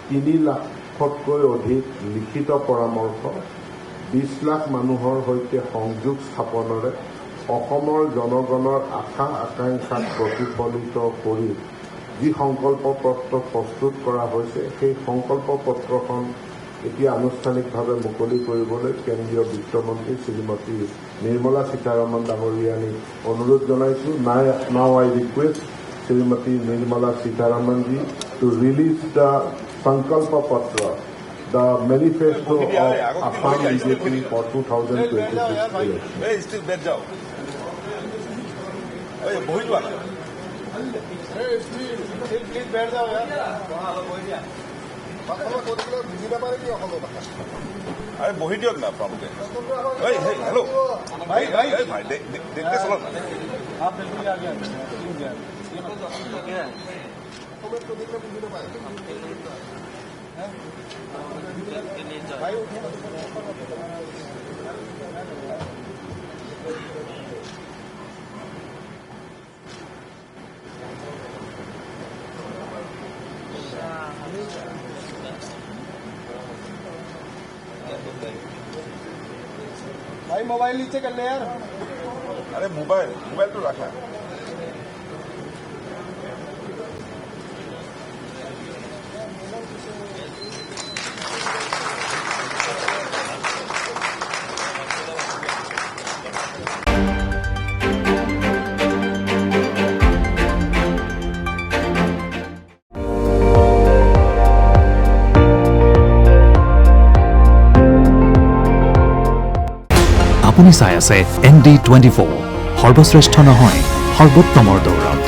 3 লাখতকৈ অধিক লিখিত পৰামৰ্শ 20 লাখ মানুহৰ সৈতে সংযোগ স্থাপনেৰে অসমৰ জনগণৰ আশা আকাংক্ষাক প্ৰতিফলিত কৰি যি সংকল্প পত্ৰ প্ৰস্তুত কৰা হৈছে সেই সংকল্প পত্ৰখন এতিয়া আনুষ্ঠানিকভাৱে মুকলি কৰিবলৈ কেন্দ্ৰীয় বিত্তমন্ত্ৰী শ্ৰীমতী নিৰ্মলা সীতাৰমণ ডাঙৰীয়ানীক অনুৰোধ জনাইছো। Now I request Srimati Nirmala Sitharamanji to release the Sankalpa Patra, the manifesto of Assam BJP for 2026 election. Hey, still bed down. Hey, bohi wala. Hey, please bed down, yaar. अरे বহি দিয়ক না আপোনালোকে এই হেল্ল' ভাই ভাই ভাই দেখতে চলো না आप बिल्कुल आ गया भाई भाई मोबाइल नीचे कर ले यार। अरे मोबाइल तो रखा है। আপুনি চাই আছে ND24 সৰ্বশ্ৰেষ্ঠ নহয় সৰ্বোত্তমৰ দৌৰত।